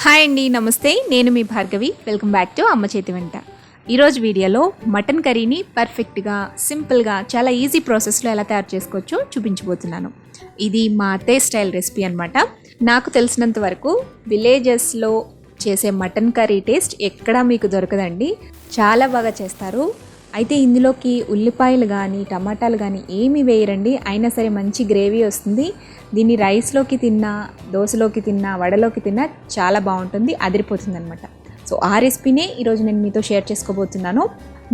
Hi అండి, నమస్తే. నేను మీ భార్గవి. వెల్కమ్ బ్యాక్ టు అమ్మ చేతి వంట. ఈరోజు వీడియోలో మటన్ కర్రీని పర్ఫెక్ట్గా, సింపుల్గా, చాలా ఈజీ ప్రాసెస్లో ఎలా తయారు చేసుకోవచ్చో చూపించబోతున్నాను. ఇది మా అత్తయ్య స్టైల్ రెసిపీ అనమాట. నాకు తెలిసినంత వరకు విలేజెస్లో చేసే మటన్ కర్రీ టేస్ట్ ఎక్కడా మీకు దొరకదండి. చాలా బాగా చేస్తారు. అయితే ఇందులోకి ఉల్లిపాయలు కానీ టమాటాలు కానీ ఏమీ వేయరండి. అయినా సరే మంచి గ్రేవీ వస్తుంది. దీన్ని రైస్లోకి తిన్నా, దోశలోకి తిన్నా, వడలోకి తిన్నా చాలా బాగుంటుంది, అదిరిపోతుంది అనమాట. సో ఆ రెసిపీనే ఈరోజు నేను మీతో షేర్ చేసుకోబోతున్నాను.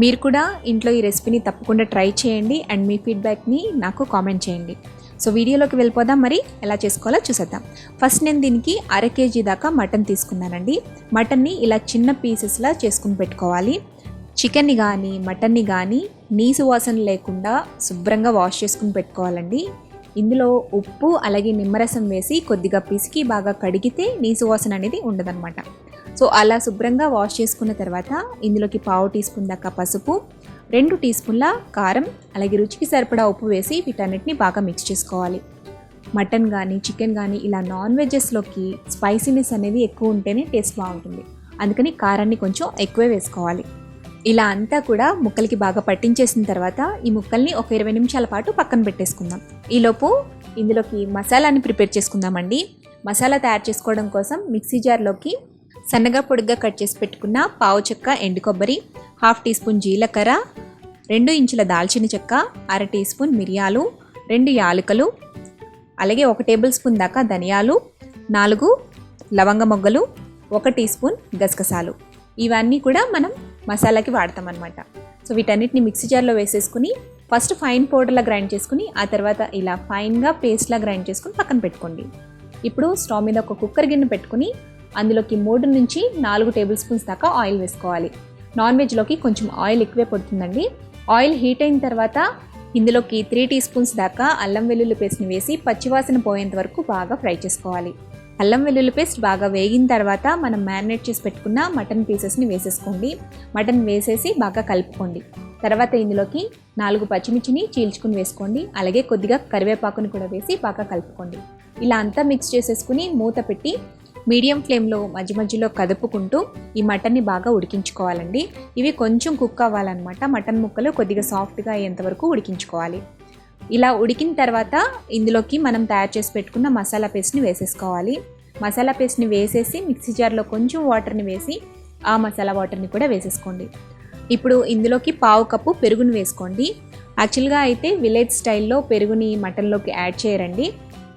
మీరు కూడా ఇంట్లో ఈ రెసిపీని తప్పకుండా ట్రై చేయండి అండ్ మీ ఫీడ్బ్యాక్ని నాకు కామెంట్ చేయండి. సో వీడియోలోకి వెళ్ళిపోదాం. మరి ఎలా చేసుకోవాలో చూసేద్దాం. ఫస్ట్ నేను దీనికి 1/2 kg దాకా మటన్ తీసుకున్నానండి. మటన్ని ఇలా చిన్న పీసెస్లా చేసుకుని పెట్టుకోవాలి. చికెన్ని కానీ మటన్ని కానీ నీసు వాసన లేకుండా శుభ్రంగా వాష్ చేసుకుని పెట్టుకోవాలండి. ఇందులో ఉప్పు అలాగే నిమ్మరసం వేసి కొద్దిగా పిసికి బాగా కడిగితే నీసు వాసన అనేది ఉండదన్నమాట. సో అలా శుభ్రంగా వాష్ చేసుకున్న తర్వాత ఇందులోకి 1/2 టీ స్పూన్ దాకా పసుపు, 2 టీ స్పూన్ల కారం, అలాగే రుచికి సరిపడా ఉప్పు వేసి వీటన్నిటిని బాగా మిక్స్ చేసుకోవాలి. మటన్ కానీ చికెన్ కానీ ఇలా నాన్ వెజెస్లోకి స్పైసీనెస్ అనేది ఎక్కువ ఉంటేనే టేస్ట్ బాగుంటుంది. అందుకని కారాన్ని కొంచెం ఎక్కువే వేసుకోవాలి. ఇలా అంతా కూడా ముక్కలకి బాగా పట్టించేసిన తర్వాత ఈ ముక్కల్ని ఒక 20 నిమిషాల పాటు పక్కన పెట్టేసుకుందాం. ఈలోపు ఇందులోకి మసాలాని ప్రిపేర్ చేసుకుందామండి. మసాలా తయారు చేసుకోవడం కోసం మిక్సీ జార్లోకి సన్నగా పొడిగా కట్ చేసి పెట్టుకున్న 1/2 చెక్క ఎండు కొబ్బరి, 1/2 టీ స్పూన్ జీలకర్ర, 2 ఇంచుల దాల్చిన చెక్క, 1/2 టీ స్పూన్ మిరియాలు, 2 యాలకులు, అలాగే 1 టేబుల్ స్పూన్ దాకా ధనియాలు, 4 లవంగ మొగ్గలు, 1 టీ స్పూన్ గసగసాలు. ఇవన్నీ కూడా మనం మసాలాకి వాడతాం అనమాట. సో వీటన్నిటిని మిక్సీ జార్లో వేసేసుకుని ఫస్ట్ ఫైన్ పౌడర్లా గ్రైండ్ చేసుకుని ఆ తర్వాత ఇలా ఫైన్గా పేస్ట్లా గ్రైండ్ చేసుకుని పక్కన పెట్టుకోండి. ఇప్పుడు స్టవ్ మీద ఒక కుక్కర్ గిన్నె పెట్టుకుని అందులోకి 3 నుంచి 4 టేబుల్ స్పూన్స్ దాకా ఆయిల్ వేసుకోవాలి. నాన్ వెజ్లోకి కొంచెం ఆయిల్ ఎక్కువే పడుతుందండి. ఆయిల్ హీట్ అయిన తర్వాత ఇందులోకి 3 టీ స్పూన్స్ దాకా అల్లం వెల్లుల్లి పేస్ట్ని వేసి పచ్చివాసన పోయేంత వరకు బాగా ఫ్రై చేసుకోవాలి. అల్లం వెల్లుల్లి పేస్ట్ బాగా వేగిన తర్వాత మనం మ్యారినేట్ చేసి పెట్టుకున్న మటన్ పీసెస్ని వేసేసుకోండి. మటన్ వేసేసి బాగా కలుపుకోండి. తర్వాత ఇందులోకి 4 పచ్చిమిర్చిని చీల్చుకుని వేసుకోండి. అలాగే కొద్దిగా కరివేపాకుని కూడా వేసి బాగా కలుపుకోండి. ఇలా అంతా మిక్స్ చేసేసుకుని మూత పెట్టి మీడియం ఫ్లేమ్లో మధ్య మధ్యలో కదుపుకుంటూ ఈ మటన్ని బాగా ఉడికించుకోవాలండి. ఇవి కొంచెం కుక్ అవ్వాలన్నమాట. మటన్ ముక్కలు కొద్దిగా సాఫ్ట్గా అయ్యేంత వరకు ఉడికించుకోవాలి. ఇలా ఉడికిన తర్వాత ఇందులోకి మనం తయారు చేసి పెట్టుకున్న మసాలా పేస్ట్ని వేసేసుకోవాలి. మసాలా పేస్ట్ని వేసేసి మిక్సీ జార్లో కొంచెం వాటర్ని వేసి ఆ మసాలా వాటర్ని కూడా వేసేసుకోండి. ఇప్పుడు ఇందులోకి 1/2 కప్పు పెరుగుని వేసుకోండి. యాక్చువల్గా అయితే విలేజ్ స్టైల్లో పెరుగుని మటన్లోకి యాడ్ చేయరండి.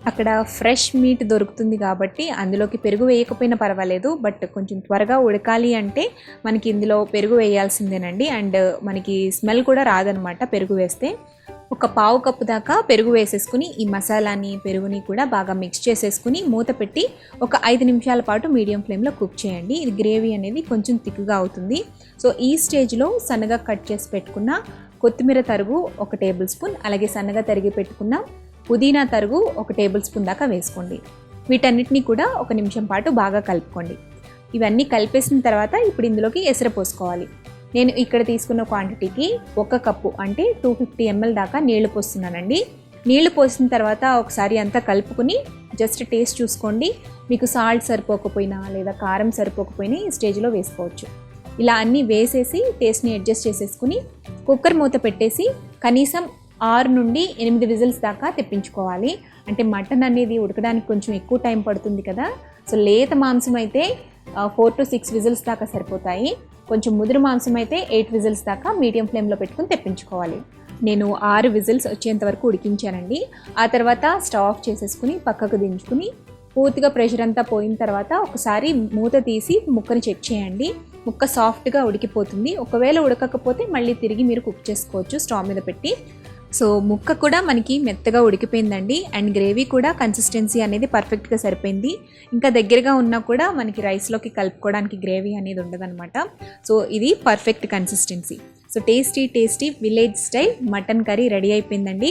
అక్కడ ఫ్రెష్ మీట్ దొరుకుతుంది కాబట్టి అందులోకి పెరుగు వేయకపోయినా పర్వాలేదు. బట్ కొంచెం త్వరగా ఉడకాలి అంటే మనకి ఇందులో పెరుగు వేయాల్సిందేనండి. అండ్ మనకి స్మెల్ కూడా రాదనమాట పెరుగు వేస్తే. ఒక 1/2 కప్పు దాకా పెరుగు వేసేసుకుని ఈ మసాలాని పెరుగుని కూడా బాగా మిక్స్ చేసేసుకుని మూత పెట్టి ఒక 5 నిమిషాల పాటు మీడియం ఫ్లేమ్లో కుక్ చేయండి. ఇది గ్రేవీ అనేది కొంచెం థిక్గా అవుతుంది. సో ఈ స్టేజ్లో సన్నగా కట్ చేసి పెట్టుకున్న కొత్తిమీర తరుగు 1 టేబుల్ స్పూన్, అలాగే సన్నగా తరిగి పెట్టుకున్న పుదీనా తరుగు 1 టేబుల్ స్పూన్ దాకా వేసుకోండి. వీటన్నిటిని కూడా 1 నిమిషం పాటు బాగా కలుపుకోండి. ఇవన్నీ కలిపేసిన తర్వాత ఇప్పుడు ఇందులోకి ఎసరు పోసుకోవాలి. నేను ఇక్కడ తీసుకున్న క్వాంటిటీకి 1 కప్పు అంటే 250 ml దాకా నీళ్లు పోస్తున్నానండి. నీళ్లు పోసిన తర్వాత ఒకసారి అంతా కలుపుకుని జస్ట్ టేస్ట్ చూసుకోండి. మీకు సాల్ట్ సరిపోకపోయినా లేదా కారం సరిపోకపోయినా ఈ స్టేజ్లో వేసుకోవచ్చు. ఇలా అన్నీ వేసేసి టేస్ట్ని అడ్జస్ట్ చేసేసుకుని కుక్కర్ మూత పెట్టేసి కనీసం 6 నుండి 8 విజిల్స్ దాకా తెప్పించుకోవాలి. అంటే మటన్ అనేది ఉడకడానికి కొంచెం ఎక్కువ టైం పడుతుంది కదా. సో లేత మాంసం అయితే 4 to 6 విజిల్స్ దాకా సరిపోతాయి. కొంచెం ముదురు మాంసం అయితే 8 విజిల్స్ దాకా మీడియం ఫ్లేమ్లో పెట్టుకుని తెప్పించుకోవాలి. నేను 6 విజిల్స్ వచ్చేంత వరకు ఉడికించానండి. ఆ తర్వాత స్టవ్ ఆఫ్ చేసేసుకుని పక్కకు దించుకుని పూర్తిగా ప్రెషర్ అంతా పోయిన తర్వాత ఒకసారి మూత తీసి ముక్కని చెక్ చేయండి. ముక్క సాఫ్ట్గా ఉడికిపోతుంది. ఒకవేళ ఉడకకపోతే మళ్ళీ తిరిగి మీరు కుక్ చేసుకోవచ్చు స్టవ్ మీద పెట్టి. సో ముక్క కూడా మనకి మెత్తగా ఉడికిపోయిందండి. అండ్ గ్రేవీ కూడా కన్సిస్టెన్సీ అనేది పర్ఫెక్ట్గా సరిపోయింది. ఇంకా దగ్గరగా ఉన్నా కూడా మనకి రైస్లోకి కలుపుకోవడానికి గ్రేవీ అనేది ఉండదన్నమాట. సో ఇది perfect consistency. So tasty village style mutton curry ready అయిపోయిందండి.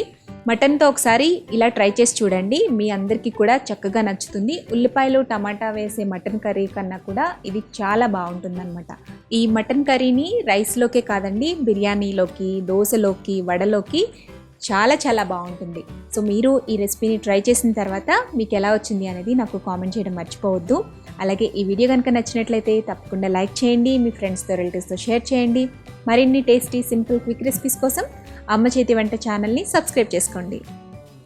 మటన్తో ఒకసారి ఇలా ట్రై చేసి చూడండి. మీ అందరికీ కూడా చక్కగా నచ్చుతుంది. ఉల్లిపాయలు టమాటా వేసే మటన్ కర్రీ కన్నా కూడా ఇది చాలా బాగుంటుందన్నమాట. ఈ మటన్ కర్రీని రైస్లోకే కాదండి, బిర్యానీలోకి, దోశలోకి, వడలోకి చాలా చాలా బాగుంటుంది. సో మీరు ఈ రెసిపీని ట్రై చేసిన తర్వాత మీకు ఎలా వచ్చింది అనేది నాకు కామెంట్ చేయడం మర్చిపోవద్దు. అలాగే ఈ వీడియో కనుక నచ్చినట్లయితే తప్పకుండా లైక్ చేయండి, మీ ఫ్రెండ్స్తో రిలేటివ్స్తో షేర్ చేయండి. మరిన్ని టేస్టీ సింపుల్ క్విక్ రెసిపీస్ కోసం అమ్మ చేతి వంట ఛానల్ని సబ్స్క్రైబ్ చేసుకోండి.